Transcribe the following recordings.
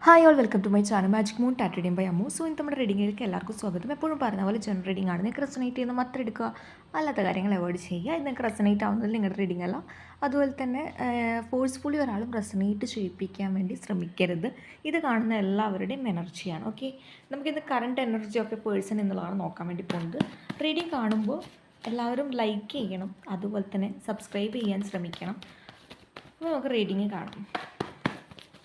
Hi all welcome to my channel magic moon ടാറ്റ് reading by Ammu. So ഇന്ന് നമ്മുടെ റീഡിങ്ങിലേക്ക് എല്ലാവർക്കും സ്വാഗതം. എപ്പോഴും പറഞ്ഞ പോലെ ജനറൽ റീഡിംഗ് ആണ്. നിങ്ങൾക്ക് റെസണേറ്റ് ചെയ്യുന്ന മാത്രം എടുക്കുക, അല്ലാത്ത കാര്യങ്ങൾ അവോയ്ഡ് ചെയ്യുക. ഇത് നിങ്ങൾക്ക് റെസണേറ്റ് ആവുന്നതിൽ നിങ്ങളുടെ റീഡിംഗ് അല്ല. അതുപോലെ തന്നെ ഫോഴ്സ്ഫുള്ളി ഒരാളും റെസണേറ്റ് ചെയ്യിപ്പിക്കാൻ വേണ്ടി ശ്രമിക്കരുത്. ഇത് കാണുന്ന എല്ലാവരുടെയും എനർജിയാണ്. ഓക്കെ, നമുക്കിത് current energy of A person എന്നുള്ളതാണ് നോക്കാൻ വേണ്ടി പോകുന്നത്. റീഡിംഗ് കാണുമ്പോൾ എല്ലാവരും ലൈക്ക് ചെയ്യണം, അതുപോലെ തന്നെ സബ്സ്ക്രൈബ് ചെയ്യാൻ ശ്രമിക്കണം. അപ്പോൾ നമുക്ക് റീഡിങ് കാണാം.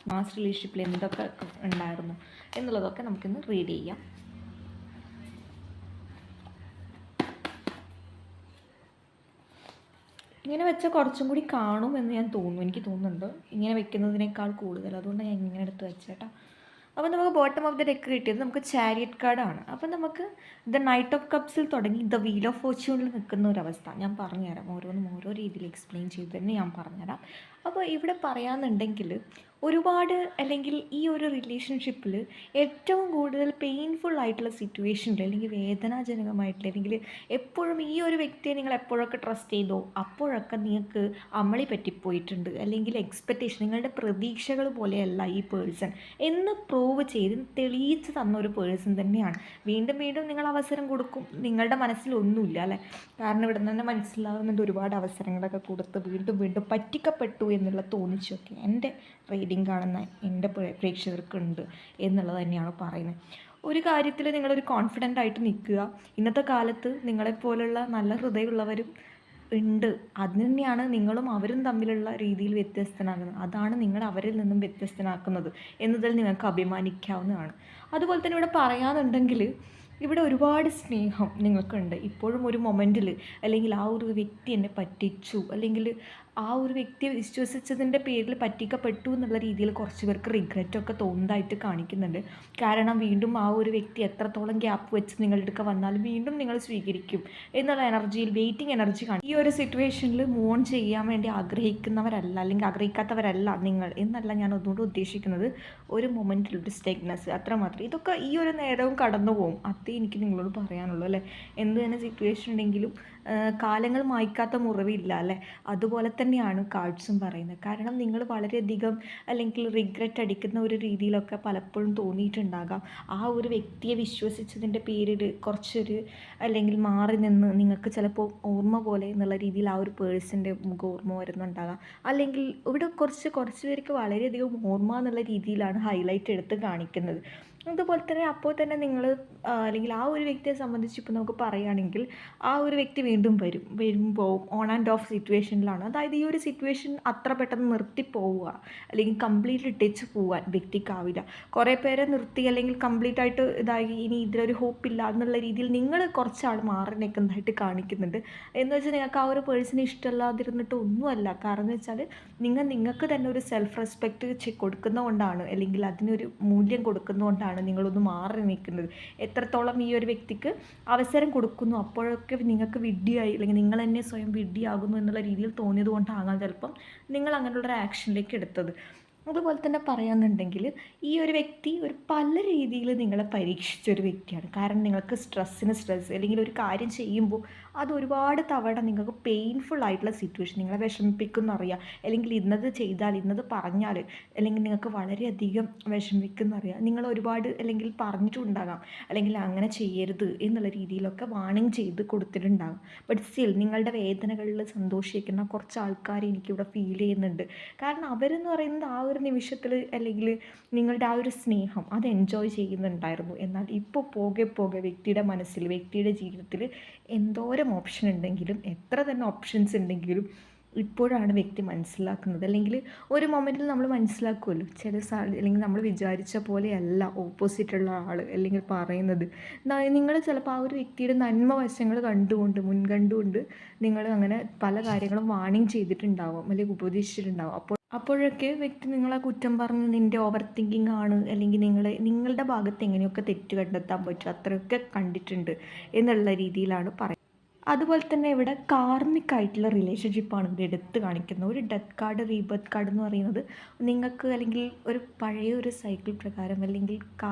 മാസ് റിലേഷൻഷിപ്പിൽ എന്തൊക്കെ ഉണ്ടായിരുന്നു എന്നുള്ളതൊക്കെ നമുക്കിന്ന് റീഡ് ചെയ്യാം. ഇങ്ങനെ വെച്ചാൽ കുറച്ചും കൂടി കാണും എന്ന് എനിക്ക് തോന്നുന്നുണ്ട് ഇങ്ങനെ വെക്കുന്നതിനേക്കാൾ കൂടുതൽ. അതുകൊണ്ട് ഞാൻ ഇങ്ങനെ എടുത്ത് വെച്ചേട്ടാ. അപ്പോൾ നമുക്ക് ബോട്ടം ഓഫ് ദ ഡെക്ക് കിട്ടിയത് നമുക്ക് ചാരിയറ്റ് കാർഡാണ്. അപ്പോൾ നമുക്ക് ദ നൈറ്റ് ഓഫ് കപ്സിൽ തുടങ്ങി ദ വീൽ ഓഫ് ഫോർച്യൂണിൽ നിൽക്കുന്ന ഒരവസ്ഥ ഞാൻ പറഞ്ഞുതരാം. ഓരോന്നും ഓരോ രീതിയിൽ എക്സ്പ്ലെയിൻ ചെയ്ത് തന്നെ ഞാൻ പറഞ്ഞുതരാം. അപ്പോൾ ഇവിടെ പറയാമെന്നുണ്ടെങ്കിൽ ഒരുപാട് അല്ലെങ്കിൽ ഈ ഒരു റിലേഷൻഷിപ്പിൽ ഏറ്റവും കൂടുതൽ പെയിൻഫുൾ ആയിട്ടുള്ള സിറ്റുവേഷനിൽ അല്ലെങ്കിൽ വേദനാജനകമായിട്ടുള്ള അല്ലെങ്കിൽ എപ്പോഴും ഈ ഒരു വ്യക്തിയെ നിങ്ങൾ എപ്പോഴൊക്കെ ട്രസ്റ്റ് ചെയ്തോ അപ്പോഴൊക്കെ നിങ്ങൾക്ക് അമളി പറ്റിപ്പോയിട്ടുണ്ട്. അല്ലെങ്കിൽ എക്സ്പെക്റ്റേഷൻ നിങ്ങളുടെ പ്രതീക്ഷകൾ പോലെയല്ല ഈ പേഴ്സൺ എന്ന് പ്രൂവ് ചെയ്ത് തെളിയിച്ച് തന്ന ഒരു പേഴ്സൺ തന്നെയാണ്. വീണ്ടും വീണ്ടും നിങ്ങൾ അവസരം കൊടുക്കും, നിങ്ങളുടെ മനസ്സിലൊന്നുമില്ല അല്ലേ? കാരണം ഇവിടെ നിന്ന് തന്നെ മനസ്സിലാകുന്നുണ്ട് ഒരുപാട് അവസരങ്ങളൊക്കെ കൊടുത്ത് വീണ്ടും വീണ്ടും പറ്റിക്കപ്പെട്ടു എന്നുള്ള തോന്നിച്ചൊക്കെ എൻ്റെ റീഡിങ് കാണുന്ന എൻ്റെ പ്രേക്ഷകർക്കുണ്ട് എന്നുള്ളത് തന്നെയാണ് പറയുന്നത്. ഒരു കാര്യത്തിൽ നിങ്ങളൊരു കോൺഫിഡൻ്റ് ആയിട്ട് നിൽക്കുക. ഇന്നത്തെ കാലത്ത് നിങ്ങളെപ്പോലുള്ള നല്ല ഹൃദയമുള്ളവരും ഉണ്ട്. അത് തന്നെയാണ് നിങ്ങളും അവരും തമ്മിലുള്ള രീതിയിൽ വ്യത്യസ്തനാകുന്നത്. അതാണ് നിങ്ങൾ അവരിൽ നിന്നും വ്യത്യസ്തനാക്കുന്നത് എന്നതിൽ നിങ്ങൾക്ക് അഭിമാനിക്കാവുന്നതാണ്. അതുപോലെ തന്നെ ഇവിടെ പറയാനുണ്ടെങ്കിൽ ഇവിടെ ഒരുപാട് സ്നേഹം നിങ്ങൾക്കുണ്ട്. ഇപ്പോഴും ഒരു മൊമെൻറ്റിൽ അല്ലെങ്കിൽ ആ ഒരു വ്യക്തി എന്നെ പറ്റിച്ചു അല്ലെങ്കിൽ ആ ഒരു വ്യക്തിയെ വിശ്വസിച്ചതിൻ്റെ പേരിൽ പറ്റിക്കപ്പെട്ടു എന്നുള്ള രീതിയിൽ കുറച്ച് പേർക്ക് റിഗ്രറ്റൊക്കെ തോന്നുന്നതായിട്ട് കാണിക്കുന്നുണ്ട്. കാരണം വീണ്ടും ആ ഒരു വ്യക്തി എത്രത്തോളം ഗ്യാപ്പ് വെച്ച് നിങ്ങളുടെ അടുക്ക വന്നാലും വീണ്ടും നിങ്ങൾ സ്വീകരിക്കും എന്നുള്ള എനർജിയിൽ വെയിറ്റിംഗ് എനർജി കാണും. ഈ ഒരു സിറ്റുവേഷനിൽ മൂവ് ഓൺ ചെയ്യാൻ വേണ്ടി ആഗ്രഹിക്കുന്നവരല്ല അല്ലെങ്കിൽ ആഗ്രഹിക്കാത്തവരല്ല നിങ്ങൾ എന്നല്ല ഞാൻ ഒന്നുകൂടി ഉദ്ദേശിക്കുന്നത്. ഒരു മൊമെൻറ്റിൽ ഒരു സ്റ്റെഗ്നെസ് അത്രമാത്രം. ഇതൊക്കെ ഈ ഒരു നേരവും കടന്നു പോകും. അതേ എനിക്ക് നിങ്ങളോട് പറയാനുള്ളൂ അല്ലേ? എന്ത് തന്നെ സിറ്റുവേഷൻ ഉണ്ടെങ്കിലും കാലങ്ങൾ മായ്ക്കാത്ത മുറിവില്ല അല്ലേ? അതുപോലെ തന്നെയാണ് കാർഡ്സും പറയുന്നത്. കാരണം നിങ്ങൾ വളരെയധികം അല്ലെങ്കിൽ റിഗ്രറ്റ് അടിക്കുന്ന ഒരു രീതിയിലൊക്കെ പലപ്പോഴും തോന്നിയിട്ടുണ്ടാകാം. ആ ഒരു വ്യക്തിയെ വിശ്വസിച്ചതിൻ്റെ പേരിൽ കുറച്ചൊരു അല്ലെങ്കിൽ മാറി നിന്ന് നിങ്ങൾക്ക് ചിലപ്പോൾ ഓർമ്മ പോലെ എന്നുള്ള രീതിയിൽ ആ ഒരു പേഴ്സൻ്റെ മുഖം ഓർമ്മ വരുന്നുണ്ടാകാം. അല്ലെങ്കിൽ ഇവിടെ കുറച്ച് പേർക്ക് വളരെയധികം ഓർമ്മ എന്നുള്ള രീതിയിലാണ് ഹൈലൈറ്റ് എടുത്ത് കാണിക്കുന്നത്. അതുപോലെ തന്നെ അപ്പോൾ തന്നെ നിങ്ങൾ അല്ലെങ്കിൽ ആ ഒരു വ്യക്തിയെ സംബന്ധിച്ച് ഇപ്പോൾ നമുക്ക് പറയുകയാണെങ്കിൽ ആ ഒരു വ്യക്തി വീണ്ടും വരുമ്പോൾ ഓൺ ആൻഡ് ഓഫ് സിറ്റുവേഷനിലാണ്. അതായത് ഈ ഒരു സിറ്റുവേഷൻ അത്ര പെട്ടെന്ന് നിർത്തിപ്പോവുക അല്ലെങ്കിൽ കംപ്ലീറ്റ്ലി ടച്ച് പോകാൻ വ്യക്തിക്കാവില്ല. കുറേ പേരെ നിർത്തി അല്ലെങ്കിൽ കംപ്ലീറ്റ് ആയിട്ട് ഇതായി ഇനി ഇതിലൊരു ഹോപ്പില്ല എന്നുള്ള രീതിയിൽ നിങ്ങൾ കുറച്ചാൾ മാറി നിൽക്കുന്നതായിട്ട് കാണിക്കുന്നുണ്ട്. എന്ന് വെച്ചാൽ നിങ്ങൾക്ക് ആ ഒരു പേഴ്സണെ ഇഷ്ടമല്ലാതിരുന്നിട്ട് ഒന്നുമല്ല. കാരണം എന്ന് വെച്ചാൽ നിങ്ങൾക്ക് തന്നെ ഒരു സെൽഫ് റെസ്പെക്റ്റ് കൊടുക്കുന്നതുകൊണ്ടാണ് അല്ലെങ്കിൽ അതിനൊരു മൂല്യം കൊടുക്കുന്നതുകൊണ്ടാണ് നിങ്ങളൊന്ന് മാറി നിൽക്കുന്നത്. എത്രത്തോളം ഈ ഒരു വ്യക്തിക്ക് അവസരം കൊടുക്കുന്നു അപ്പോഴൊക്കെ നിങ്ങൾക്ക് വിഡ്ഢിയായി അല്ലെങ്കിൽ നിങ്ങൾ തന്നെ സ്വയം വിഡ്ഢിയാകുന്നു എന്നുള്ള രീതിയിൽ തോന്നിയത് കൊണ്ടാകാം ചിലപ്പം നിങ്ങൾ അങ്ങനെയുള്ളൊരു ആക്ഷനിലേക്ക് എടുത്തത്. അതുപോലെ തന്നെ പറയാമെന്നുണ്ടെങ്കിൽ ഈ ഒരു വ്യക്തി ഒരു പല രീതിയിൽ നിങ്ങളെ പരീക്ഷിച്ചൊരു വ്യക്തിയാണ്. കാരണം നിങ്ങൾക്ക് സ്ട്രെസ് അല്ലെങ്കിൽ ഒരു കാര്യം ചെയ്യുമ്പോൾ അത് ഒരുപാട് തവണ നിങ്ങൾക്ക് പെയിൻഫുൾ ആയിട്ടുള്ള സിറ്റുവേഷൻ നിങ്ങളെ വിഷമിപ്പിക്കുന്നറിയാം. അല്ലെങ്കിൽ ഇന്നത് ചെയ്താൽ ഇന്നത് പറഞ്ഞാൽ അല്ലെങ്കിൽ നിങ്ങൾക്ക് വളരെയധികം വിഷമിക്കുന്നറിയാം. നിങ്ങൾ ഒരുപാട് അല്ലെങ്കിൽ പറഞ്ഞിട്ടുണ്ടാകാം അല്ലെങ്കിൽ അങ്ങനെ ചെയ്യരുത് എന്നുള്ള രീതിയിലൊക്കെ വാണിംഗ് ചെയ്ത് കൊടുത്തിട്ടുണ്ടാകും. ബട്ട് സ്റ്റിൽ നിങ്ങളുടെ വേദനകളിൽ സന്തോഷിക്കുന്ന കുറച്ച് ആൾക്കാർ എനിക്കിവിടെ ഫീൽ ചെയ്യുന്നുണ്ട്. കാരണം അവരെന്ന് പറയുന്നത് ആ ഒരു നിമിഷത്തിൽ അല്ലെങ്കിൽ നിങ്ങളുടെ ആ ഒരു സ്നേഹം അത് എൻജോയ് ചെയ്യുന്നുണ്ടായിരുന്നു. എന്നാൽ ഇപ്പോൾ പോകെ വ്യക്തിയുടെ മനസ്സിൽ വ്യക്തിയുടെ ജീവിതത്തിൽ എന്തോരം ഓപ്ഷൻ ഉണ്ടെങ്കിലും എത്ര തന്നെ ഓപ്ഷൻസ് ഉണ്ടെങ്കിലും ഇപ്പോഴാണ് വ്യക്തി മനസ്സിലാക്കുന്നത്. അല്ലെങ്കിൽ ഒരു മൊമെൻറ്റിൽ നമ്മൾ മനസ്സിലാക്കുമല്ലോ ചില അല്ലെങ്കിൽ നമ്മൾ വിചാരിച്ച പോലെയല്ല ഓപ്പോസിറ്റുള്ള ആൾ അല്ലെങ്കിൽ പറയുന്നത്. നിങ്ങൾ ചിലപ്പോൾ ആ ഒരു വ്യക്തിയുടെ നന്മ വശങ്ങൾ മുൻകണ്ടുകൊണ്ട് നിങ്ങൾ അങ്ങനെ പല കാര്യങ്ങളും വാണിംഗ് ചെയ്തിട്ടുണ്ടാവും അല്ലെങ്കിൽ ഉപദേശിച്ചിട്ടുണ്ടാവും. അപ്പോഴൊക്കെ വ്യക്തി നിങ്ങളെ കുറ്റം പറഞ്ഞ് നിൻ്റെ ഓവർ തിങ്കിങ് ആണ് അല്ലെങ്കിൽ നിങ്ങളുടെ ഭാഗത്ത് എങ്ങനെയൊക്കെ തെറ്റ് കണ്ടെത്താൻ പറ്റും അത്രയൊക്കെ കണ്ടിട്ടുണ്ട് എന്നുള്ള രീതിയിലാണ് പറയുന്നത്. അതുപോലെ തന്നെ ഇവിടെ കാർമിക് ആയിട്ടുള്ള റിലേഷൻഷിപ്പാണ് ഇവിടെ എടുത്ത് കാണിക്കുന്നത്. ഒരു ഡെത്ത് കാർഡ്, റീബർത്ത് കാർഡ് എന്ന് പറയുന്നത് നിങ്ങൾക്ക് അല്ലെങ്കിൽ ഒരു പഴയ ഒരു സൈക്കിൾ പ്രകാരം അല്ലെങ്കിൽ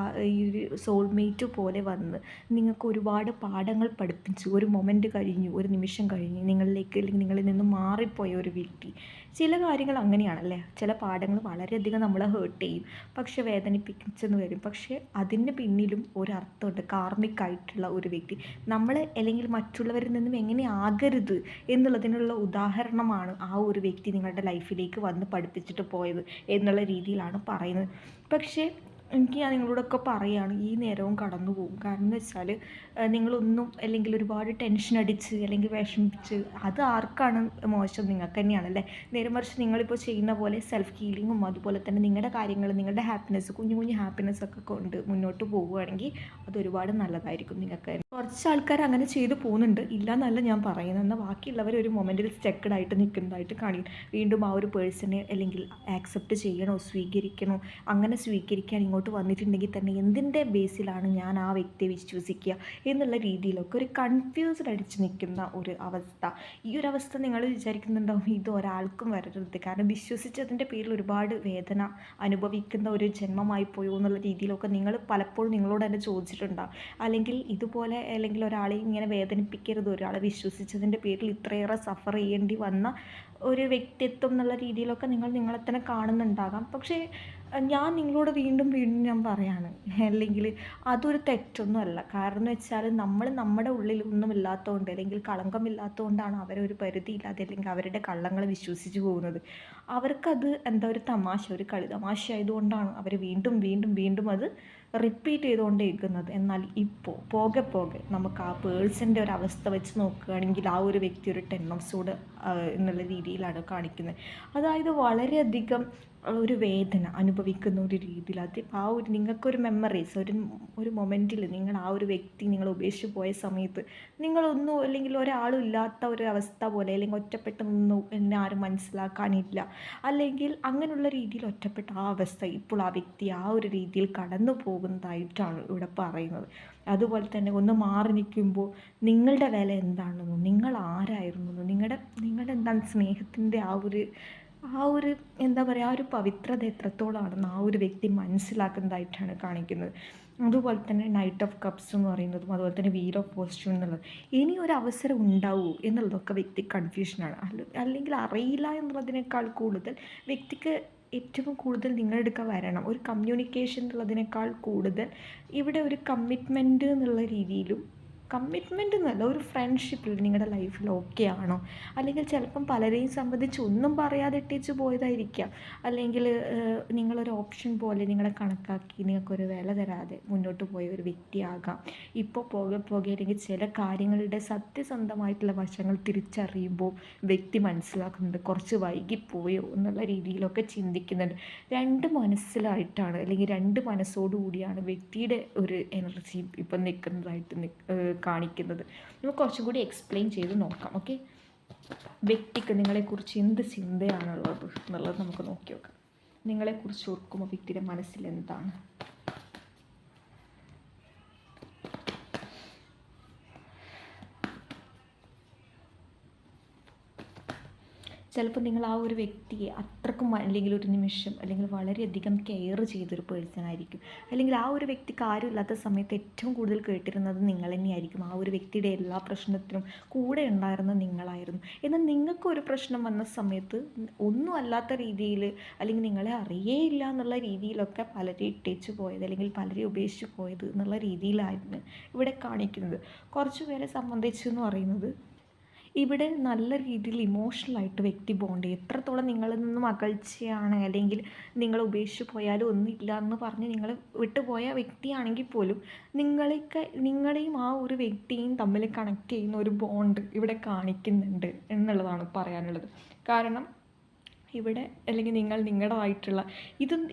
ഈ ഒരു സോൾമേറ്റ് പോലെ വന്ന് നിങ്ങൾക്ക് ഒരുപാട് പാഠങ്ങൾ പഠിപ്പിച്ചു. ഒരു മൊമെൻ്റ് കഴിഞ്ഞു, ഒരു നിമിഷം കഴിഞ്ഞ് നിങ്ങളിലേക്ക് അല്ലെങ്കിൽ നിങ്ങളിൽ നിന്ന് മാറിപ്പോയ ഒരു വ്യക്തി. ചില കാര്യങ്ങൾ അങ്ങനെയാണല്ലേ, ചില പാഠങ്ങൾ വളരെയധികം നമ്മളെ ഹേർട്ട് ചെയ്യും, പക്ഷെ വേദനിപ്പിച്ചെന്ന് വരും. പക്ഷേ അതിന് പിന്നിലും ഒരർത്ഥമുണ്ട്. കാർമിക് ആയിട്ടുള്ള ഒരു വ്യക്തി നമ്മൾ അല്ലെങ്കിൽ മറ്റുള്ളവരിൽ നിന്നും എങ്ങനെ ആകരുത് എന്നുള്ളതിനുള്ള ഉദാഹരണമാണ് ആ ഒരു വ്യക്തി നിങ്ങളുടെ ലൈഫിലേക്ക് വന്ന് പഠിപ്പിച്ചിട്ട് പോയത് എന്നുള്ള രീതിയിലാണ് പറയുന്നത്. പക്ഷേ എനിക്ക് ഞാൻ നിങ്ങളോടൊക്കെ പറയുകയാണ്, ഈ നേരവും കടന്നു പോകും. കാരണം എന്ന് വെച്ചാൽ നിങ്ങളൊന്നും അല്ലെങ്കിൽ ഒരുപാട് ടെൻഷൻ അടിച്ച് അല്ലെങ്കിൽ വിഷമിച്ച് അത് ആർക്കാണ് മോശം? നിങ്ങൾക്ക് തന്നെയാണല്ലേ. നേരെ മറിച്ച് നിങ്ങളിപ്പോൾ ചെയ്യുന്ന പോലെ സെൽഫ് ഹീലിങ്ങും അതുപോലെ തന്നെ നിങ്ങളുടെ കാര്യങ്ങൾ, നിങ്ങളുടെ ഹാപ്പിനെസ്, കുഞ്ഞു കുഞ്ഞു ഹാപ്പിനെസ്സൊക്കെ കൊണ്ട് മുന്നോട്ട് പോവുകയാണെങ്കിൽ അതൊരുപാട് നല്ലതായിരിക്കും നിങ്ങൾക്ക്. കുറച്ച് ആൾക്കാർ അങ്ങനെ ചെയ്തു പോകുന്നുണ്ട്, ഇല്ല എന്നല്ല ഞാൻ പറയുന്നത്. എന്നാൽ ബാക്കിയുള്ളവർ ഒരു മൊമെൻറ്റിൽ സ്റ്റക്കഡായിട്ട് നിൽക്കുന്നതായിട്ട് കാണിക്കും. വീണ്ടും ആ ഒരു പേഴ്സണെ അല്ലെങ്കിൽ ആക്സെപ്റ്റ് ചെയ്യണോ സ്വീകരിക്കണോ, അങ്ങനെ സ്വീകരിക്കാൻ ഇങ്ങോട്ട് വന്നിട്ടുണ്ടെങ്കിൽ തന്നെ എന്തിൻ്റെ ബേസിലാണ് ഞാൻ ആ വ്യക്തിയെ വിശ്വസിക്കുക എന്നുള്ള രീതിയിലൊക്കെ ഒരു കൺഫ്യൂസ്ഡ് അടിച്ച് നിൽക്കുന്ന ഒരു അവസ്ഥ. ഈ ഒരു അവസ്ഥ നിങ്ങൾ വിചാരിക്കുന്നുണ്ടാവും ഇത് ഒരാൾക്കും വരരുത്, കാരണം വിശ്വസിച്ചതിൻ്റെ പേരിൽ ഒരുപാട് വേദന അനുഭവിക്കുന്ന ഒരു ജന്മമായി പോയോ എന്നുള്ള രീതിയിലൊക്കെ നിങ്ങൾ പലപ്പോഴും നിങ്ങളോട് തന്നെ ചോദിച്ചിട്ടുണ്ടാവും. അല്ലെങ്കിൽ ഇതുപോലെ അല്ലെങ്കിൽ ഒരാളെ ഇങ്ങനെ വേദനിപ്പിക്കരുത്, ഒരാളെ വിശ്വസിച്ചതിൻ്റെ പേരിൽ ഇത്രയേറെ സഫർ ചെയ്യേണ്ടി വന്ന ഒരു വ്യക്തിത്വം എന്നുള്ള രീതിയിലൊക്കെ നിങ്ങൾ നിങ്ങളെ തന്നെ കാണുന്നുണ്ടാകാം. പക്ഷേ ഞാൻ നിങ്ങളോട് വീണ്ടും വീണ്ടും ഞാൻ പറയാണ്, അല്ലെങ്കിൽ അതൊരു തെറ്റൊന്നുമല്ല. കാരണം എന്ന് വെച്ചാൽ നമ്മൾ നമ്മുടെ ഉള്ളിൽ ഒന്നും ഇല്ലാത്തതുകൊണ്ട് അല്ലെങ്കിൽ കളങ്കമില്ലാത്തതുകൊണ്ടാണ് അവരൊരു പരിധിയില്ലാതെ അല്ലെങ്കിൽ അവരുടെ കള്ളങ്ങൾ വിശ്വസിച്ച് പോകുന്നത്. അവർക്കത് എന്താ ഒരു തമാശ, ഒരു കളി തമാശ ആയതുകൊണ്ടാണ് അവർ വീണ്ടും വീണ്ടും വീണ്ടും അത് റിപ്പീറ്റ് ചെയ്തുകൊണ്ടേയിരിക്കുന്നത്. എന്നാൽ ഇപ്പോൾ പോകെ പോകെ നമുക്ക് ആ പേഴ്സൻ്റെ ഒരു അവസ്ഥ വെച്ച് നോക്കുകയാണെങ്കിൽ ആ ഒരു വ്യക്തി ഒരു 10 ഓഫ് സോഡ് എന്നുള്ള രീതിയിലാണ് കാണിക്കുന്നത്. അതായത് വളരെയധികം ഒരു വേദന അനുഭവിക്കുന്ന ഒരു രീതിയിൽ. അത് ആ ഒരു നിങ്ങൾക്കൊരു മെമ്മറീസ്, ഒരു മൊമെൻറ്റിൽ നിങ്ങൾ ആ ഒരു വ്യക്തി നിങ്ങൾ ഉപേക്ഷിച്ച് പോയ സമയത്ത് നിങ്ങളൊന്നും അല്ലെങ്കിൽ ഒരാളും ഇല്ലാത്ത ഒരു അവസ്ഥ പോലെ, അല്ലെങ്കിൽ ഒറ്റപ്പെട്ട് നിന്നു, എന്നെ ആരും മനസ്സിലാക്കാനില്ല, അല്ലെങ്കിൽ അങ്ങനെയുള്ള രീതിയിൽ ഒറ്റപ്പെട്ട ആ അവസ്ഥ ഇപ്പോൾ ആ വ്യക്തി ആ ഒരു രീതിയിൽ കടന്നു പോകുന്നതായിട്ടാണ് ഇവിടെ പറയുന്നത്. അതുപോലെ തന്നെ ഒന്ന് മാറി നിൽക്കുമ്പോൾ നിങ്ങളുടെ വില എന്താണെന്നും നിങ്ങൾ ആരായിരുന്നു, നിങ്ങളുടെ എന്താണ് സ്നേഹത്തിൻ്റെ ആ ഒരു എന്താ പറയുക, ആ ഒരു പവിത്രത എത്രത്തോളമാണെന്ന് ആ ഒരു വ്യക്തി മനസ്സിലാക്കുന്നതായിട്ടാണ് കാണിക്കുന്നത്. അതുപോലെ തന്നെ നൈറ്റ് ഓഫ് കപ്സ് എന്ന് പറയുന്നതും അതുപോലെ തന്നെ വീൽ ഓഫ് ഫോർച്യൂൺ എന്നുള്ളത്, ഇനി ഒരു അവസരം ഉണ്ടാവുമോ എന്നുള്ളതൊക്കെ വ്യക്തി കൺഫ്യൂഷനാണ്. അല്ലെങ്കിൽ അറിയില്ല എന്നുള്ളതിനേക്കാൾ കൂടുതൽ വ്യക്തിക്ക് ഏറ്റവും കൂടുതൽ നിങ്ങളെടുക്കാൻ വരണം ഒരു കമ്മ്യൂണിക്കേഷൻ എന്നുള്ളതിനേക്കാൾ കൂടുതൽ ഇവിടെ ഒരു കമ്മിറ്റ്മെൻറ്റ് എന്നുള്ള രീതിയിലും, കമ്മിറ്റ്മെൻ്റ് എന്നല്ല, ഒരു ഫ്രണ്ട്ഷിപ്പിൽ നിങ്ങളുടെ ലൈഫിൽ ഓക്കെ ആണോ, അല്ലെങ്കിൽ ചിലപ്പം പലരെയും സംബന്ധിച്ച് ഒന്നും പറയാതെ ഇട്ടേച്ച് പോയതായിരിക്കാം, അല്ലെങ്കിൽ നിങ്ങളൊരു ഓപ്ഷൻ പോലെ നിങ്ങളെ കണക്കാക്കി നിങ്ങൾക്കൊരു വില തരാതെ മുന്നോട്ട് പോയ ഒരു വ്യക്തിയാകാം. ഇപ്പോൾ പോകെ പോകെ അല്ലെങ്കിൽ ചില കാര്യങ്ങളുടെ സത്യസന്ധമായിട്ടുള്ള വശങ്ങൾ തിരിച്ചറിയുമ്പോൾ വ്യക്തി മനസ്സിലാക്കുന്നുണ്ട് കുറച്ച് വൈകിപ്പോയോ എന്നുള്ള രീതിയിലൊക്കെ ചിന്തിക്കുന്നുണ്ട്. രണ്ട് മനസ്സിലായിട്ടാണ് അല്ലെങ്കിൽ രണ്ട് മനസ്സോടുകൂടിയാണ് വ്യക്തിയുടെ ഒരു എനർജി ഇപ്പം നിൽക്കുന്നതായിട്ട് കാണിക്കുന്നത്. നമുക്ക് കുറച്ചും കൂടി എക്സ്പ്ലെയിൻ ചെയ്ത് നോക്കാം. ഓക്കെ, വ്യക്തിക്ക് നിങ്ങളെക്കുറിച്ച് എന്ത് ചിന്തയാണുള്ളത് എന്നുള്ളത് നമുക്ക് നോക്കി നോക്കാം. നിങ്ങളെക്കുറിച്ച് ഓർക്കുമ്പോൾ വ്യക്തിയുടെ മനസ്സിൽ എന്താണ്? ചിലപ്പോൾ നിങ്ങൾ ആ ഒരു വ്യക്തിയെ അത്രക്കും അല്ലെങ്കിൽ ഒരു നിമിഷം അല്ലെങ്കിൽ വളരെയധികം കെയർ ചെയ്തൊരു പേഴ്സൺ ആയിരിക്കും, അല്ലെങ്കിൽ ആ ഒരു വ്യക്തിക്ക് ആരും ഇല്ലാത്ത സമയത്ത് ഏറ്റവും കൂടുതൽ കേട്ടിരുന്നത് നിങ്ങൾ തന്നെയായിരിക്കും. ആ ഒരു വ്യക്തിയുടെ എല്ലാ പ്രശ്നത്തിനും കൂടെ ഉണ്ടായിരുന്നത് നിങ്ങളായിരുന്നു. എന്നാൽ നിങ്ങൾക്കൊരു പ്രശ്നം വന്ന സമയത്ത് ഒന്നും അല്ലാത്ത രീതിയിൽ അല്ലെങ്കിൽ നിങ്ങളെ അറിയേയില്ല എന്നുള്ള രീതിയിലൊക്കെ പലരെ ഇട്ടേച്ച് പോയത് അല്ലെങ്കിൽ പലരെ ഉപേക്ഷിച്ച് പോയത് എന്നുള്ള രീതിയിലായിരുന്നു ഇവിടെ കാണിക്കുന്നത്. കുറച്ച് പേരെ സംബന്ധിച്ചെന്ന് പറയുന്നത് ഇവിടെ നല്ല രീതിയിൽ ഇമോഷണലായിട്ട് വ്യക്തി ബോണ്ട് ചെയ്യും. എത്രത്തോളം നിങ്ങളിൽ നിന്നും അകൽച്ചയാണ് അല്ലെങ്കിൽ നിങ്ങൾ ഉപേക്ഷിച്ച് പോയാലും ഒന്നുമില്ല എന്ന് പറഞ്ഞ് നിങ്ങൾ വിട്ടുപോയ വ്യക്തിയാണെങ്കിൽ പോലും നിങ്ങളെയും ആ ഒരു വ്യക്തിയും തമ്മിൽ കണക്ട് ചെയ്യുന്ന ഒരു ബോണ്ട് ഇവിടെ കാണിക്കുന്നുണ്ട് എന്നുള്ളതാണ് പറയാനുള്ളത്. കാരണം ഇവിടെ അല്ലെങ്കിൽ നിങ്ങൾ നിങ്ങളുടേതായിട്ടുള്ള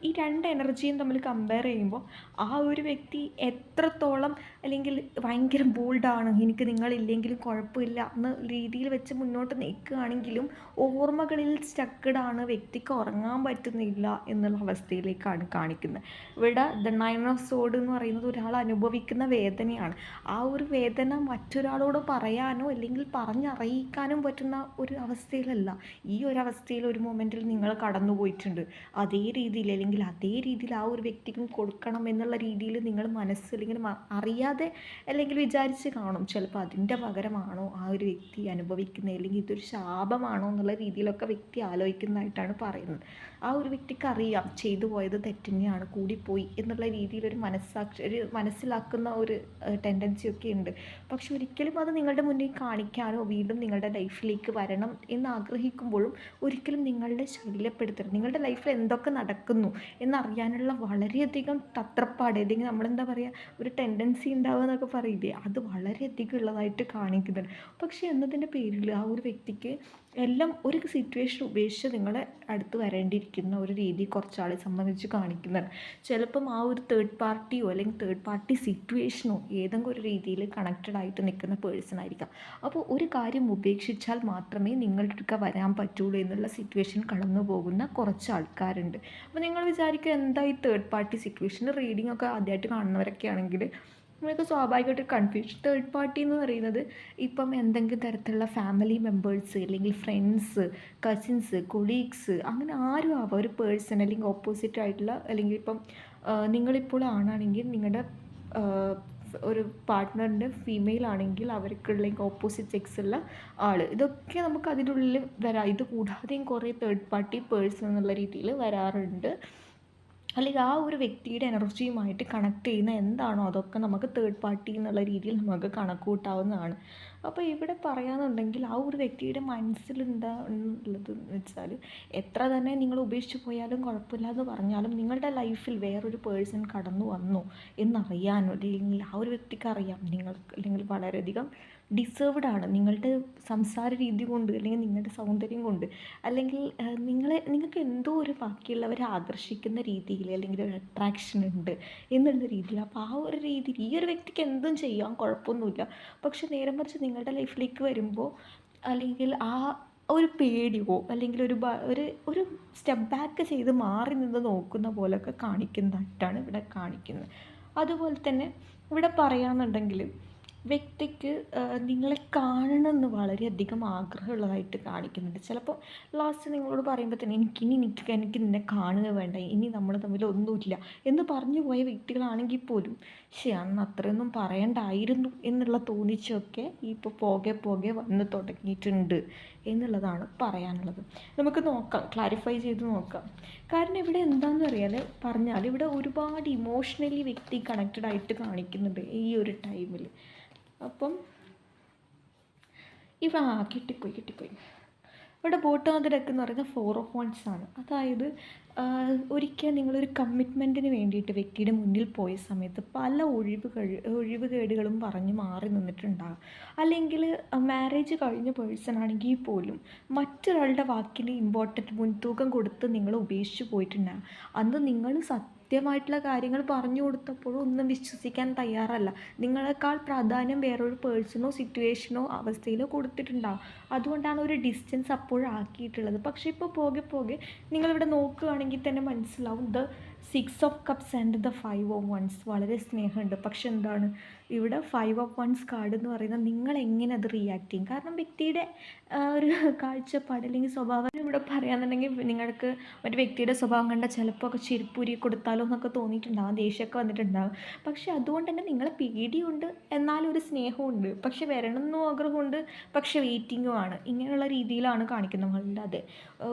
ഈ രണ്ട് എനർജിയും തമ്മിൽ കമ്പയർ ചെയ്യുമ്പോൾ ആ ഒരു വ്യക്തി എത്രത്തോളം അല്ലെങ്കിൽ ഭയങ്കര ബോൾഡാണ്, എനിക്ക് നിങ്ങളില്ലെങ്കിലും കുഴപ്പമില്ല എന്ന രീതിയിൽ വെച്ച് മുന്നോട്ട് നിൽക്കുകയാണെങ്കിലും ഓർമ്മകളിൽ സ്റ്റക്കഡാണ്, വ്യക്തിക്ക് ഉറങ്ങാൻ പറ്റുന്നില്ല എന്നുള്ള അവസ്ഥയിലേക്കാണ് കാണിക്കുന്നത്. ഇവിടെ ദ നയൻ ഓഫ് സോഡ് എന്ന് പറയുന്നത് ഒരാൾ അനുഭവിക്കുന്ന വേദനയാണ്. ആ ഒരു വേദന മറ്റൊരാളോട് പറയാനോ അല്ലെങ്കിൽ പറഞ്ഞറിയിക്കാനും പറ്റുന്ന ഒരു അവസ്ഥയിലല്ല. ഈ ഒരു അവസ്ഥയിൽ ഒരു മൊമെൻറ്റിൽ നിങ്ങൾ കടന്നു പോയിട്ടുണ്ട്. അതേ രീതിയിൽ അല്ലെങ്കിൽ അതേ രീതിയിൽ ആ ഒരു വ്യക്തിക്കും കൊടുക്കണം എന്നുള്ള രീതിയിൽ നിങ്ങൾ മനസ്സ് അല്ലെങ്കിൽ അറിയാതെ അല്ലെങ്കിൽ വിചാരിച്ച് കാണും. ചിലപ്പോൾ അതിൻ്റെ പകരമാണോ ആ ഒരു വ്യക്തി അനുഭവിക്കുന്നത്, അല്ലെങ്കിൽ ഇതൊരു ശാപമാണോ എന്നുള്ള രീതിയിലൊക്കെ വ്യക്തി ആലോചിക്കുന്നതായിട്ടാണ് പറയുന്നത്. ആ ഒരു വ്യക്തിക്ക് അറിയാം ചെയ്തു പോയത് തെറ്റന്നെയാണ്, കൂടിപ്പോയി എന്നുള്ള രീതിയിൽ ഒരു മനസ്സിലാക്കുന്ന ഒരു ടെൻഡൻസിയൊക്കെ ഉണ്ട്. പക്ഷെ ഒരിക്കലും അത് നിങ്ങളുടെ മുന്നിൽ കാണിക്കാനോ വീണ്ടും നിങ്ങളുടെ ലൈഫിലേക്ക് വരണം എന്ന് ആഗ്രഹിക്കുമ്പോഴും ഒരിക്കലും നിങ്ങളുടെ ശല്യപ്പെടുത്തരുത്. നിങ്ങളുടെ ലൈഫിൽ എന്തൊക്കെ നടക്കുന്നു എന്നറിയാനുള്ള വളരെയധികം തത്രപ്പാട്, അല്ലെങ്കിൽ നമ്മളെന്താ പറയുക, ഒരു ടെൻഡൻസി ഉണ്ടാവുക എന്നൊക്കെ പറയില്ലേ, അത് വളരെയധികം ഉള്ളതായിട്ട് കാണിക്കുന്നുണ്ട്. പക്ഷേ എന്നതിൻ്റെ പേരിൽ ആ ഒരു വ്യക്തിക്ക് എല്ലാം ഒരു സിറ്റുവേഷൻ ഉപേക്ഷിച്ച് നിങ്ങളെ അടുത്ത് വരേണ്ടിയിരിക്കുന്ന ഒരു രീതി കുറച്ചാളെ സംബന്ധിച്ച് കാണിക്കുന്നുണ്ട്. ചിലപ്പം ആ ഒരു തേർഡ് പാർട്ടിയോ അല്ലെങ്കിൽ തേർഡ് പാർട്ടി സിറ്റുവേഷനോ ഏതെങ്കിലും ഒരു രീതിയിൽ കണക്റ്റഡ് ആയിട്ട് നിൽക്കുന്ന പേഴ്സൺ ആയിരിക്കാം. അപ്പോൾ ഒരു കാര്യം ഉപേക്ഷിച്ചാൽ മാത്രമേ നിങ്ങൾക്കൊക്കെ വരാൻ പറ്റുള്ളൂ എന്നുള്ള സിറ്റുവേഷൻ കടന്നു പോകുന്ന കുറച്ച് ആൾക്കാരുണ്ട്. അപ്പോൾ നിങ്ങൾ വിചാരിക്കുക എന്താ ഈ തേർഡ് പാർട്ടി സിറ്റുവേഷൻ, റീഡിംഗ് ഒക്കെ ആദ്യമായിട്ട് കാണുന്നവരൊക്കെ ആണെങ്കിൽ നിങ്ങൾക്ക് സ്വാഭാവികമായിട്ട് കൺഫ്യൂഷൻ. തേർഡ് പാർട്ടി എന്ന് പറയുന്നത് ഇപ്പം എന്തെങ്കിലും തരത്തിലുള്ള ഫാമിലി മെമ്പേഴ്സ് അല്ലെങ്കിൽ ഫ്രണ്ട്സ്, കസിൻസ്, കൊളീഗ്സ്, അങ്ങനെ ആരും ആവാം, ഒരു പേഴ്സൺ അല്ലെങ്കിൽ ഓപ്പോസിറ്റ് ആയിട്ടുള്ള, അല്ലെങ്കിൽ ഇപ്പം നിങ്ങളിപ്പോൾ ആണാണെങ്കിൽ നിങ്ങളുടെ ഒരു പാർട്ട്ണറിൻ്റെ ഫീമെയിൽ ആണെങ്കിൽ അവർക്കുള്ള ഓപ്പോസിറ്റ് സെക്സുള്ള ആൾ, ഇതൊക്കെ നമുക്ക് അതിനുള്ളിൽ വരാം. ഇത് കൂടാതെയും കുറേ തേർഡ് പാർട്ടി പേഴ്സൺ എന്നുള്ള രീതിയിൽ വരാറുണ്ട്. അല്ലെങ്കിൽ ആ ഒരു വ്യക്തിയുടെ എനർജിയുമായിട്ട് കണക്ട് ചെയ്യുന്ന എന്താണോ അതൊക്കെ നമുക്ക് തേർഡ് പാർട്ടി എന്നുള്ള രീതിയിൽ നമുക്ക് കണക്ക് കൂട്ടാവുന്നതാണ്. അപ്പോൾ ഇവിടെ പറയാന്നുണ്ടെങ്കിൽ ആ ഒരു വ്യക്തിയുടെ മനസ്സിലെന്താ ഉള്ളത് എന്ന് വെച്ചാൽ, എത്ര തന്നെ നിങ്ങൾ ഉപേക്ഷിച്ച് പോയാലും കുഴപ്പമില്ല എന്ന് പറഞ്ഞാലും നിങ്ങളുടെ ലൈഫിൽ വേറൊരു പേഴ്സൺ കടന്നു വന്നു എന്നറിയാനോ, അല്ലെങ്കിൽ ആ ഒരു വ്യക്തിക്ക് അറിയാം നിങ്ങൾക്ക്, അല്ലെങ്കിൽ വളരെയധികം ഡിസേർവ്ഡ് ആണ് നിങ്ങളുടെ സംസാര രീതി കൊണ്ട്, അല്ലെങ്കിൽ നിങ്ങളുടെ സൗന്ദര്യം കൊണ്ട്, അല്ലെങ്കിൽ നിങ്ങൾക്ക് എന്തോ ഒരു ബാക്കിയുള്ളവരെ ആകർഷിക്കുന്ന രീതിയിൽ അല്ലെങ്കിൽ ഒരു അട്രാക്ഷൻ ഉണ്ട് എന്നുള്ള രീതിയിൽ. അപ്പോൾ ആ ഒരു രീതിയിൽ ഈ ഒരു വ്യക്തിക്ക് എന്തും ചെയ്യാം, കുഴപ്പമൊന്നുമില്ല. പക്ഷെ നേരെ മറിച്ച് നിങ്ങളുടെ ലൈഫിലേക്ക് വരുമ്പോൾ അല്ലെങ്കിൽ ആ ഒരു പേടിയോ അല്ലെങ്കിൽ ഒരു സ്റ്റെപ്പ് ബാക്ക് ചെയ്ത് മാറി നിന്ന് നോക്കുന്ന പോലെയൊക്കെ കാണിക്കുന്നതായിട്ടാണ് ഇവിടെ കാണിക്കുന്നത്. അതുപോലെ തന്നെ ഇവിടെ പറയാമെന്നുണ്ടെങ്കിൽ വ്യക്തിക്ക് നിങ്ങളെ കാണണമെന്ന് വളരെയധികം ആഗ്രഹമുള്ളതായിട്ട് കാണിക്കുന്നുണ്ട്. ചിലപ്പോൾ ലാസ്റ്റ് നിങ്ങളോട് പറയുമ്പോൾ തന്നെ എനിക്ക് നിന്നെ കാണുക വേണ്ട, ഇനി നമ്മൾ തമ്മിൽ ഒന്നുമില്ല എന്ന് പറഞ്ഞു പോയ വ്യക്തികളാണെങ്കിൽ പോലും അന്ന് അത്രയൊന്നും പറയണ്ടായിരുന്നു എന്നുള്ള തോന്നിച്ചൊക്കെ ഇപ്പോൾ പോകെ വന്ന് തുടങ്ങിയിട്ടുണ്ട് എന്നുള്ളതാണ് പറയാനുള്ളത്. നമുക്ക് നോക്കാം, ക്ലാരിഫൈ ചെയ്ത് നോക്കാം. കാരണം ഇവിടെ എന്താണെന്ന് പറഞ്ഞാൽ ഇവിടെ ഒരുപാട് ഇമോഷണലി വ്യക്തി കണക്റ്റഡ് ആയിട്ട് കാണിക്കുന്നുണ്ട് ഈ ഒരു ടൈമിൽ. അപ്പം കിട്ടിപ്പോയി. ഇവിടെ ബോട്ടം ഓഫ് ദി ഡെക്ക് എന്ന് പറയുന്നത് 4 ഓഫ് വൺസ് ആണ്. അതായത് ഒരിക്കൽ നിങ്ങളൊരു കമ്മിറ്റ്മെൻറ്റിന് വേണ്ടിയിട്ട് വ്യക്തിയുടെ മുന്നിൽ പോയ സമയത്ത് പല ഒഴിവുകേടുകളും പറഞ്ഞ് മാറി നിന്നിട്ടുണ്ടാകും. അല്ലെങ്കിൽ മാരേജ് കഴിഞ്ഞ പേഴ്സൺ ആണെങ്കിൽ പോലും മറ്റൊരാളുടെ വാക്കിന് മുൻതൂക്കം കൊടുത്ത് നിങ്ങൾ ഉപേക്ഷിച്ച് പോയിട്ടുണ്ടാകും. അന്ന് നിങ്ങൾ സത്യമായിട്ടുള്ള കാര്യങ്ങൾ പറഞ്ഞു കൊടുത്തപ്പോഴും ഒന്നും വിശ്വസിക്കാൻ തയ്യാറല്ല. നിങ്ങളെക്കാൾ പ്രാധാന്യം വേറൊരു പേഴ്സണോ സിറ്റുവേഷനോ അവസ്ഥയിലോ കൊടുത്തിട്ടുണ്ടാകും. അതുകൊണ്ടാണ് ഒരു ഡിസ്റ്റൻസ് അപ്പോഴാക്കിയിട്ടുള്ളത്. പക്ഷേ ഇപ്പോൾ പോകെ നിങ്ങളിവിടെ നോക്കുകയാണെങ്കിൽ തന്നെ മനസ്സിലാവും, the 6 of cups and the 5 of wands. വളരെ സ്നേഹമുണ്ട്. പക്ഷെ എന്താണ് ഇവിടെ 5 ഓഫ് വൺസ് കാർഡ് എന്ന് പറയുന്നത് നിങ്ങൾ എങ്ങനെ അത് റിയാക്ട് ചെയ്യും. കാരണം വ്യക്തിയുടെ ഒരു കാഴ്ചപ്പാട് അല്ലെങ്കിൽ സ്വഭാവം ഇവിടെ പറയാന്നുണ്ടെങ്കിൽ നിങ്ങൾക്ക് ഒരു വ്യക്തിയുടെ സ്വഭാവം കണ്ടാൽ ചിലപ്പോൾ ഒക്കെ ചെരുപ്പൂരി കൊടുത്താലോ എന്നൊക്കെ തോന്നിയിട്ടുണ്ടാകും, ദേഷ്യമൊക്കെ വന്നിട്ടുണ്ടാകും. പക്ഷെ അതുകൊണ്ട് തന്നെ നിങ്ങളെ പേടിയുണ്ട്, എന്നാലും ഒരു സ്നേഹമുണ്ട്. പക്ഷെ വരണമെന്നും ആഗ്രഹമുണ്ട്, പക്ഷെ വെയിറ്റിങ്ങുമാണ്. ഇങ്ങനെയുള്ള രീതിയിലാണ് കാണിക്കുന്നത്. അല്ലാതെ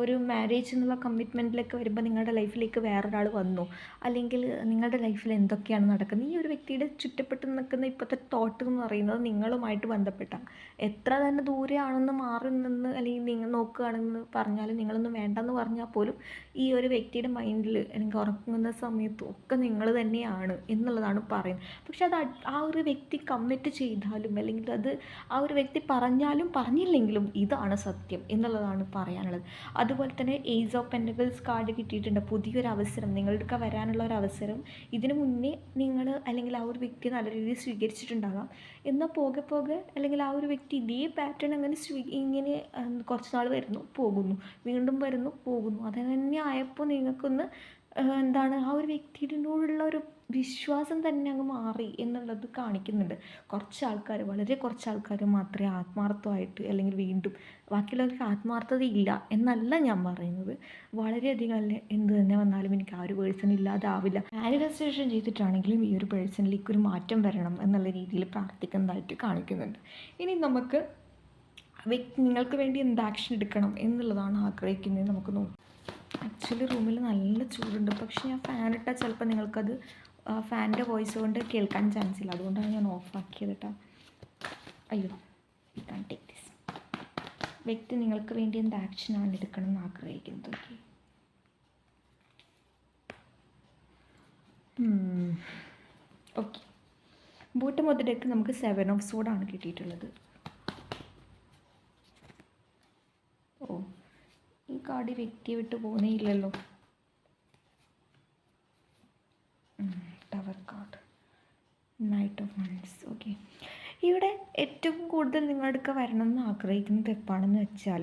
ഒരു മാരേജ് എന്നുള്ള കമ്മിറ്റ്മെൻറ്റിലൊക്കെ വരുമ്പോൾ നിങ്ങളുടെ ലൈഫിലേക്ക് വേറൊരാൾ വന്നു, അല്ലെങ്കിൽ നിങ്ങളുടെ ലൈഫിൽ എന്തൊക്കെയാണ് നടക്കുന്നത്, ഈ ഒരു വ്യക്തിയുടെ ചുറ്റപ്പെട്ട് നിൽക്കുന്ന വരുന്ന ഇപ്പോഴത്തെ തോട്ട് എന്ന് പറയുന്നത് നിങ്ങളുമായിട്ട് ബന്ധപ്പെട്ടാണ്. എത്ര തന്നെ ദൂരെയാണെന്ന് മാറി നിന്ന് അല്ലെങ്കിൽ നിങ്ങൾ നോക്കുകയാണെന്ന് പറഞ്ഞാലും നിങ്ങളൊന്നും വേണ്ടെന്ന് പറഞ്ഞാൽ പോലും ഈ ഒരു വ്യക്തിയുടെ മൈൻഡിൽ അല്ലെങ്കിൽ ഉറങ്ങുന്ന സമയത്തും ഒക്കെ നിങ്ങൾ തന്നെയാണ് എന്നുള്ളതാണ് പറയുന്നത്. പക്ഷെ അത് ആ ഒരു വ്യക്തി കമ്മിറ്റ് ചെയ്താലും അല്ലെങ്കിൽ അത് ആ ഒരു വ്യക്തി പറഞ്ഞാലും പറഞ്ഞില്ലെങ്കിലും ഇതാണ് സത്യം എന്നുള്ളതാണ് പറയാനുള്ളത്. അതുപോലെ തന്നെ ഏസ് ഓഫ് പെൻറ്റക്കിൾസ് കാർഡ് കിട്ടിയിട്ടുണ്ട്. പുതിയൊരു അവസരം നിങ്ങളുടെ വരാനുള്ള ഒരു അവസരം ഇതിനു മുന്നേ നിങ്ങൾ അല്ലെങ്കിൽ ആ ഒരു വ്യക്തി നല്ല രീതിയിൽ സ്വീകരിച്ചിട്ടുണ്ടാകാം. എന്നാൽ പോകെ പോകെ അല്ലെങ്കിൽ ആ ഒരു വ്യക്തി ഇതേ പാറ്റേൺ അങ്ങനെ ഇങ്ങനെ കുറച്ച് നാൾ വരുന്നു പോകുന്നു, വീണ്ടും വരുന്നു പോകുന്നു, അത് തന്നെ ആയപ്പോൾ നിങ്ങൾക്കൊന്ന് എന്താണ് ആ ഒരു വ്യക്തിയോടുള്ള ഒരു വിശ്വാസം തന്നെ അങ്ങ് മാറി എന്നുള്ളത് കാണിക്കുന്നുണ്ട്. കുറച്ച് ആൾക്കാർ, വളരെ കുറച്ച് ആൾക്കാർ മാത്രമേ ആത്മാർത്ഥമായിട്ട് അല്ലെങ്കിൽ വീണ്ടും ബാക്കിയുള്ളവർക്ക് ആത്മാർത്ഥതയില്ല എന്നല്ല ഞാൻ പറയുന്നത്. വളരെയധികം അല്ല എന്ത് തന്നെ വന്നാലും എനിക്ക് ആ ഒരു പേഴ്സൺ ഇല്ലാതാവില്ല, മാനിഫെസ്റ്റേഷൻ ചെയ്തിട്ടാണെങ്കിലും ഈ ഒരു പേഴ്സണിലേക്ക് ഒരു മാറ്റം വരണം എന്നുള്ള രീതിയിൽ പ്രാർത്ഥിക്കുന്നതായിട്ട് കാണിക്കുന്നുണ്ട്. ഇനി നമുക്ക് നിങ്ങൾക്ക് വേണ്ടി എന്ത് ആക്ഷൻ എടുക്കണം എന്നുള്ളതാണ് ആഗ്രഹിക്കുന്നത്. നമുക്ക് നോക്കാം. ആക്ച്വലി റൂമിൽ നല്ല ചൂടുണ്ട്, പക്ഷെ ഞാൻ ഫാൻ ഇട്ടാൽ ചിലപ്പോൾ നിങ്ങൾക്കത് ഫാനിൻ്റെ വോയിസ് കൊണ്ട് കേൾക്കാൻ ചാൻസ് ഇല്ല. അതുകൊണ്ടാണ് ഞാൻ ഓഫാക്കിയത് കേട്ടോ. അയ്യോ, യു കാൻ ടേക്ക് ദിസ്. വ്യക്തി നിങ്ങൾക്ക് വേണ്ടി എന്ത് ആക്ഷനാണ് എടുക്കണം എന്ന് ആഗ്രഹിക്കുന്നത്? Okay, bottom of the deck നമുക്ക് 7 ഓഫ് സോഡാണ് കിട്ടിയിട്ടുള്ളത്. ഓ, ഈ കാർഡ് വ്യക്തിയെ വിട്ട് പോകുന്നേ ഇല്ലല്ലോ. Tower card, knight of wands. Okay, ഇവിടെ ഏറ്റവും കൂടുതൽ നിങ്ങളടുക്ക് വരണം എന്ന് ആഗ്രഹിക്കുന്നത് എപ്പോഴാണെന്ന് വെച്ചാൽ,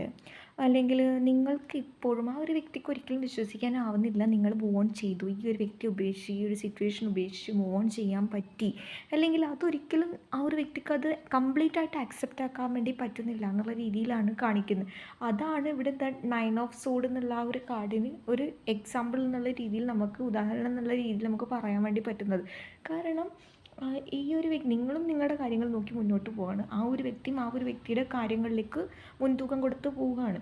അല്ലെങ്കിൽ നിങ്ങൾക്ക് ഇപ്പോഴും ആ ഒരു വ്യക്തിക്ക് ഒരിക്കലും വിശ്വസിക്കാനാവുന്നില്ല. നിങ്ങൾ മൂവ് ഓൺ ചെയ്തു, ഈ ഒരു വ്യക്തി ഉപേക്ഷിച്ച്, ഈ ഒരു സിറ്റുവേഷൻ ഉപേക്ഷിച്ച് മൂവ് ഓൺ ചെയ്യാൻ പറ്റി, അല്ലെങ്കിൽ അതൊരിക്കലും ആ ഒരു വ്യക്തിക്ക് അത് കംപ്ലീറ്റ് ആയിട്ട് അക്സെപ്റ്റ് ആക്കാൻ വേണ്ടി പറ്റുന്നില്ല എന്നുള്ള രീതിയിലാണ് കാണിക്കുന്നത്. അതാണ് ഇവിടെ 9 ഓഫ് സോഡ് എന്നുള്ള ആ ഒരു കാർഡിന് ഒരു എക്സാമ്പിൾ എന്നുള്ള രീതിയിൽ നമുക്ക്, ഉദാഹരണം എന്നുള്ള രീതിയിൽ നമുക്ക് പറയാൻ വേണ്ടി പറ്റുന്നത്. കാരണം ഈ ഒരു നിങ്ങളും നിങ്ങളുടെ കാര്യങ്ങൾ നോക്കി മുന്നോട്ട് പോവുകയാണ്, ആ ഒരു വ്യക്തിയും ആ ഒരു വ്യക്തിയുടെ കാര്യങ്ങളിലേക്ക് മുൻതൂക്കം കൊടുത്ത് പോവുകയാണ്.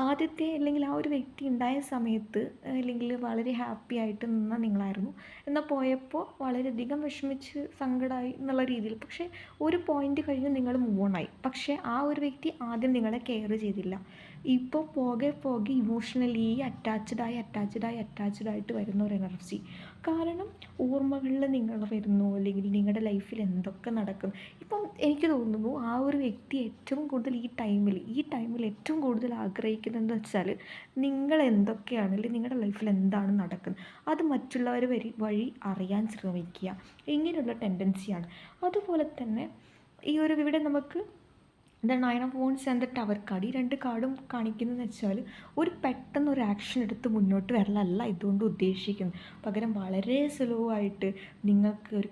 ആദ്യത്തെ അല്ലെങ്കിൽ ആ ഒരു വ്യക്തി ഉണ്ടായ സമയത്ത് അല്ലെങ്കിൽ വളരെ ഹാപ്പി ആയിട്ട് നിന്ന നിങ്ങളായിരുന്നു, എന്നാൽ പോയപ്പോൾ വളരെയധികം വിഷമിച്ച് സങ്കടമായി എന്നുള്ള രീതിയിൽ. പക്ഷേ ഒരു പോയിൻ്റ് കഴിഞ്ഞ് നിങ്ങൾ മൂവ് ഓൺ ആയി, പക്ഷേ ആ ഒരു വ്യക്തി ആദ്യം നിങ്ങളെ കെയർ ചെയ്തില്ല. ഇപ്പോൾ പോകെ പോകെ ഇമോഷണലി അറ്റാച്ച്ഡായിട്ട് വരുന്ന ഒരു എനർജി. കാരണം ഓർമ്മകളിൽ നിങ്ങൾ വരുന്നു, അല്ലെങ്കിൽ നിങ്ങളുടെ ലൈഫിൽ എന്തൊക്കെ നടക്കുന്നു. ഇപ്പം എനിക്ക് തോന്നുന്നു ആ ഒരു വ്യക്തി ഏറ്റവും കൂടുതൽ ഈ ടൈമിൽ ഏറ്റവും കൂടുതൽ ആഗ്രഹിക്കുന്നതെന്ന് വെച്ചാൽ നിങ്ങൾ എന്തൊക്കെയാണ് അല്ലെങ്കിൽ നിങ്ങളുടെ ലൈഫിൽ എന്താണ് നടക്കുന്നത് അത് മറ്റുള്ളവർ വഴി അറിയാൻ ശ്രമിക്കുക. ഇങ്ങനെയുള്ള ടെൻഡൻസിയാണ്. അതുപോലെ തന്നെ ഈ ഒരു ഇവിടെ നമുക്ക് the 9 of wands and the tower card, ഈ 2 കാർഡും കാണിക്കുന്നതെന്ന് വെച്ചാൽ ഒരു പെട്ടെന്ന് ഒരു ആക്ഷൻ എടുത്ത് മുന്നോട്ട് വരലല്ല ഇതുകൊണ്ട് ഉദ്ദേശിക്കുന്നത്. പകരം വളരെ സ്ലോ ആയിട്ട് നിങ്ങൾക്ക്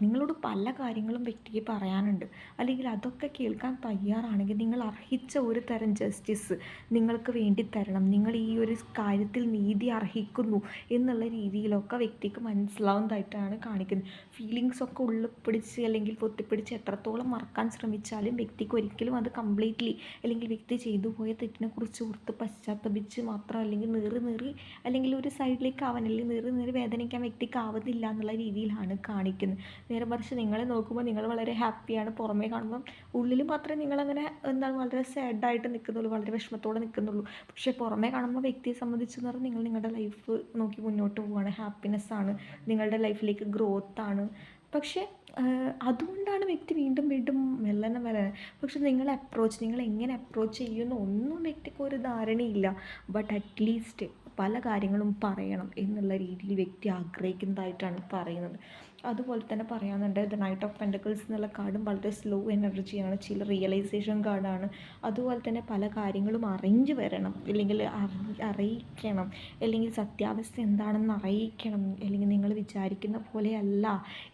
നിങ്ങളോട് പല കാര്യങ്ങളും വ്യക്തിക്ക് പറയാനുണ്ട്, അല്ലെങ്കിൽ അതൊക്കെ കേൾക്കാൻ തയ്യാറാണെങ്കിൽ നിങ്ങൾ അർഹിച്ച ഒരു തരം ജസ്റ്റിസ് നിങ്ങൾക്ക് വേണ്ടി തരണം, നിങ്ങൾ ഈ ഒരു കാര്യത്തിൽ നീതി അർഹിക്കുന്നു എന്നുള്ള രീതിയിലൊക്കെ വ്യക്തിക്ക് മനസ്സിലാവുന്നതായിട്ടാണ് കാണിക്കുന്നത്. ഫീലിങ്സൊക്കെ ഉള്ളിൽ പിടിച്ച് അല്ലെങ്കിൽ പൊത്തിപ്പിടിച്ച് എത്രത്തോളം മറക്കാൻ ശ്രമിച്ചാലും വ്യക്തിക്ക് ഒരിക്കലും അത് കംപ്ലീറ്റ്ലി അല്ലെങ്കിൽ വ്യക്തി ചെയ്തു പോയ തെറ്റിനെക്കുറിച്ച് ഓർത്ത് പശ്ചാത്തപിച്ച് മാത്രം അല്ലെങ്കിൽ നീറി അല്ലെങ്കിൽ ഒരു സൈഡിലേക്ക് ആവാൻ അല്ലെങ്കിൽ നീറി വേദനിക്കാൻ വ്യക്തിക്ക് ആവുന്നില്ല എന്നുള്ള രീതിയിലാണ് കാണിക്കുന്നത്. നേരെ മറിച്ച് നിങ്ങളെ നോക്കുമ്പോൾ നിങ്ങൾ വളരെ ഹാപ്പിയാണ്, പുറമേ കാണുമ്പം ഉള്ളിൽ മാത്രമേ നിങ്ങളങ്ങനെ എന്താണ് വളരെ സാഡായിട്ട് നിൽക്കുന്നുള്ളൂ, വളരെ വിഷമത്തോടെ നിൽക്കുന്നുള്ളൂ. പക്ഷേ പുറമേ കാണുമ്പോൾ വ്യക്തിയെ സംബന്ധിച്ചെന്ന് പറഞ്ഞാൽ നിങ്ങൾ നിങ്ങളുടെ ലൈഫ് നോക്കി മുന്നോട്ട് പോവുകയാണ്, ഹാപ്പിനെസ്സാണ്, നിങ്ങളുടെ ലൈഫിലേക്ക് ഗ്രോത്താണ്. പക്ഷേ അതുകൊണ്ടാണ് വ്യക്തി വീണ്ടും മെല്ലനെ പക്ഷെ നിങ്ങൾ എങ്ങനെ അപ്രോച്ച് ചെയ്യുമെന്ന് ഒന്നും വ്യക്തിക്ക് ഒരു ധാരണയില്ല. ബട്ട് അറ്റ്ലീസ്റ്റ് പല കാര്യങ്ങളും പറയണം എന്നുള്ള രീതിയിൽ വ്യക്തി ആഗ്രഹിക്കുന്നതായിട്ടാണ് പറയുന്നത്. അതുപോലെ തന്നെ പറയാനുണ്ട് ദ നൈറ്റ് ഓഫ് പെൻറ്റക്കിൾസ് എന്നുള്ള കാർഡും വളരെ സ്ലോ എനർജിയാണ്, ചില റിയലൈസേഷൻ കാർഡാണ്. അതുപോലെ തന്നെ പല കാര്യങ്ങളും അറിഞ്ഞു വരണം, അല്ലെങ്കിൽ അറിയിക്കണം, അല്ലെങ്കിൽ സത്യാവസ്ഥ എന്താണെന്ന് അറിയിക്കണം, അല്ലെങ്കിൽ നിങ്ങൾ വിചാരിക്കുന്ന പോലെയല്ല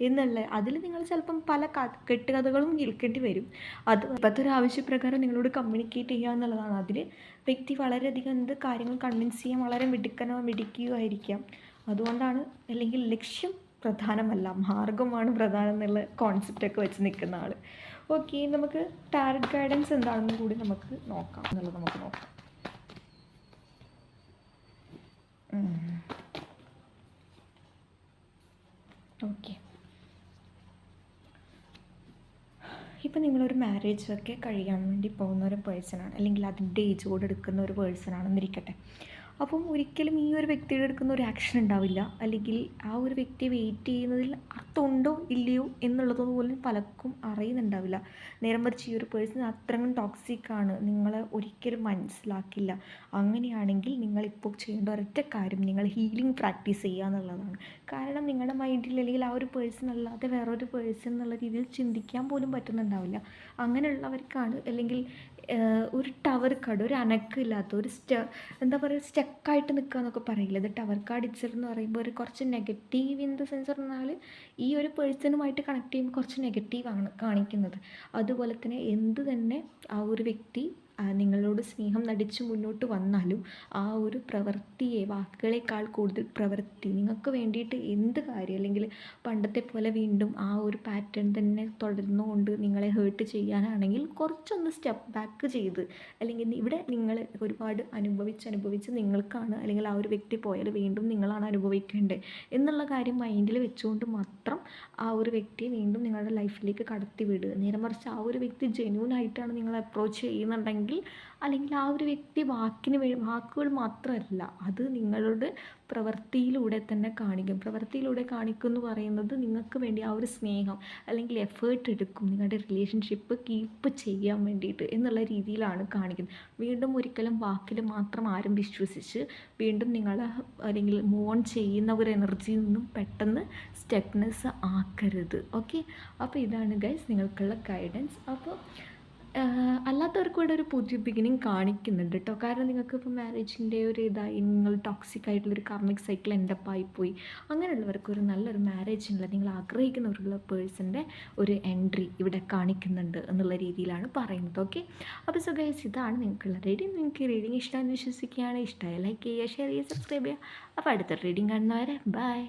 എന്നുള്ള അതിൽ നിങ്ങൾ ചിലപ്പം പല കെട്ടുകഥകളും കേൾക്കേണ്ടി വരും. അത് ഇപ്പോഴത്തെ ഒരു ആവശ്യപ്രകാരം നിങ്ങളോട് കമ്മ്യൂണിക്കേറ്റ് ചെയ്യുക എന്നുള്ളതാണ്. അതിൽ വ്യക്തി വളരെയധികം എന്ത് കാര്യങ്ങൾ കൺവിൻസ് ചെയ്യാൻ വളരെ മിടുക്കുകയോ ആയിരിക്കാം. അതുകൊണ്ടാണ്, അല്ലെങ്കിൽ ലക്ഷ്യം പ്രധാനമല്ല, മാർഗമാണ് പ്രധാനം എന്നുള്ള കോൺസെപ്റ്റൊക്കെ വെച്ച് നിൽക്കുന്ന ആൾ. ഓക്കെ, നമുക്ക് ടാരറ്റ് ഗൈഡൻസ് എന്താണെന്ന് കൂടി നമുക്ക് നോക്കാം എന്നുള്ളത് നമുക്ക് നോക്കാം. ഓക്കെ, ഇപ്പം നിങ്ങളൊരു മാരേജൊക്കെ കഴിയാൻ വേണ്ടി പോകുന്ന ഒരു പേഴ്സണാണ്, അല്ലെങ്കിൽ അതിൻ്റെ ഏജോട് എടുക്കുന്ന ഒരു പേഴ്സണാണെന്നിരിക്കട്ടെ. അപ്പം ഒരിക്കലും ഈ ഒരു വ്യക്തിയുടെ എടുക്കുന്ന ഒരു ആക്ഷൻ ഉണ്ടാവില്ല, അല്ലെങ്കിൽ ആ ഒരു വ്യക്തിയെ വെയിറ്റ് ചെയ്യുന്നതിൽ അർത്ഥമുണ്ടോ ഇല്ലയോ എന്നുള്ളതൊന്നും പോലും പലർക്കും അറിയുന്നുണ്ടാവില്ല. നേരെ മറിച്ച് ഈ ഒരു പേഴ്സൺ അത്രയും ടോക്സിക്കാണ്, നിങ്ങളെ ഒരിക്കലും മനസ്സിലാക്കില്ല. അങ്ങനെയാണെങ്കിൽ നിങ്ങളിപ്പോൾ ചെയ്യേണ്ട ഒരൊറ്റ കാര്യം, നിങ്ങൾ ഹീലിംഗ് പ്രാക്ടീസ് ചെയ്യുക എന്നുള്ളതാണ്. കാരണം നിങ്ങളുടെ മൈൻഡിൽ അല്ലെങ്കിൽ ആ ഒരു പേഴ്സൺ അല്ലാതെ വേറൊരു പേഴ്സൺ എന്നുള്ള രീതിയിൽ ചിന്തിക്കാൻ പോലും പറ്റുന്നുണ്ടാവില്ല. അങ്ങനെയുള്ളവർക്കാണ്, അല്ലെങ്കിൽ ഒരു ടവർ കാർഡ്, ഒരു അനക്കമില്ലാത്ത ഒരു എന്താ പറയുക, സ്റ്റക്കായിട്ട് നിൽക്കുക എന്നൊക്കെ പറയില്ല. ഇത് ടവർ കാർഡ് ഇച്ചിരെന്ന് പറയുമ്പോൾ ഒരു കുറച്ച് നെഗറ്റീവ് ഇൻ ദ സെൻസ് പറഞ്ഞാൽ ഈ ഒരു പേഴ്സണുമായിട്ട് കണക്ട് ചെയ്യുമ്പോൾ കുറച്ച് നെഗറ്റീവാണ് കാണിക്കുന്നത്. അതുപോലെ തന്നെ എന്ത് തന്നെ ആ ഒരു വ്യക്തി നിങ്ങളോട് സ്നേഹം നടിച്ച് മുന്നോട്ട് വന്നാലും ആ ഒരു പ്രവൃത്തിയെ, വാക്കുകളേക്കാൾ കൂടുതൽ പ്രവൃത്തി, നിങ്ങൾക്ക് വേണ്ടിയിട്ട് എന്ത് കാര്യം, അല്ലെങ്കിൽ പണ്ടത്തെ പോലെ വീണ്ടും ആ ഒരു പാറ്റേൺ തന്നെ തുടർന്നുകൊണ്ട് നിങ്ങളെ ഹേർട്ട് ചെയ്യാനാണെങ്കിൽ കുറച്ചൊന്ന് സ്റ്റെപ്പ് ബാക്ക് ചെയ്ത്, അല്ലെങ്കിൽ ഇവിടെ നിങ്ങൾ ഒരുപാട് അനുഭവിച്ച് നിങ്ങൾക്കാണ്, അല്ലെങ്കിൽ ആ ഒരു വ്യക്തി പോയാൽ വീണ്ടും നിങ്ങളാണ് അനുഭവിക്കേണ്ടത് എന്നുള്ള കാര്യം മൈൻഡിൽ വെച്ചുകൊണ്ട് മാത്രം ആ ഒരു വ്യക്തിയെ വീണ്ടും നിങ്ങളുടെ ലൈഫിലേക്ക് കടത്തി വിടുക. നേരെ മറിച്ച് ആ ഒരു വ്യക്തി ജെന്യൂൻ ആയിട്ടാണ് നിങ്ങൾ അപ്രോച്ച് ചെയ്യുന്നുണ്ടെങ്കിൽ, അല്ലെങ്കിൽ ആ ഒരു വ്യക്തി വാക്കുകൾ മാത്രമല്ല, അത് നിങ്ങളുടെ പ്രവൃത്തിയിലൂടെ തന്നെ കാണിക്കും. പ്രവൃത്തിയിലൂടെ കാണിക്കും എന്ന് പറയുന്നത് നിങ്ങൾക്ക് വേണ്ടി ആ ഒരു സ്നേഹം അല്ലെങ്കിൽ എഫേർട്ട് എടുക്കും നിങ്ങളുടെ റിലേഷൻഷിപ്പ് കീപ്പ് ചെയ്യാൻ വേണ്ടിയിട്ട് എന്നുള്ള രീതിയിലാണ് കാണിക്കുന്നത്. വീണ്ടും ഒരിക്കലും വാക്കിൽ മാത്രം ആരും വിശ്വസിച്ച് വീണ്ടും നിങ്ങൾ അല്ലെങ്കിൽ മൂവ് ഓൺ ചെയ്യുന്ന ഒരു എനർജിയിൽ നിന്നും പെട്ടെന്ന് സ്റ്റക്നെസ് ആക്കരുത്. ഓക്കെ, അപ്പോൾ ഇതാണ് ഗൈസ് നിങ്ങൾക്കുള്ള ഗൈഡൻസ്. അപ്പോൾ അല്ലാത്തവർക്ക് കൂടെ ഒരു പുതിയ ബിഗിനിങ് കാണിക്കുന്നുണ്ട് കേട്ടോ. കാരണം നിങ്ങൾക്ക് ഇപ്പോൾ മാരേജിൻ്റെ ഒരു ഇതായി, നിങ്ങൾ ടോക്സിക് ആയിട്ടുള്ളൊരു കാർമിക് സൈക്കിൾ എൻഡപ്പായിപ്പോയി, അങ്ങനെയുള്ളവർക്ക് ഒരു നല്ലൊരു മാരേജിനുള്ള, നിങ്ങൾ ആഗ്രഹിക്കുന്നവരുള്ള പേഴ്സൻ്റെ ഒരു എൻട്രി ഇവിടെ കാണിക്കുന്നുണ്ട് എന്നുള്ള രീതിയിലാണ് പറയുന്നത്. ഓക്കെ, അപ്പോൾ സോ ഗൈസ് ഇതാണ് നിങ്ങൾക്കുള്ള റീഡിങ്. നിങ്ങൾക്ക് ഈ റീഡിങ് ഇഷ്ടമാണെന്ന് വിശ്വസിക്കുകയാണ്. ഇഷ്ടമായി ലൈക്ക് ചെയ്യുക, ഷെയർ ചെയ്യുക, സബ്സ്ക്രൈബ് ചെയ്യുക. അപ്പോൾ അടുത്ത റീഡിങ് കാണുന്നവരെ ബൈ.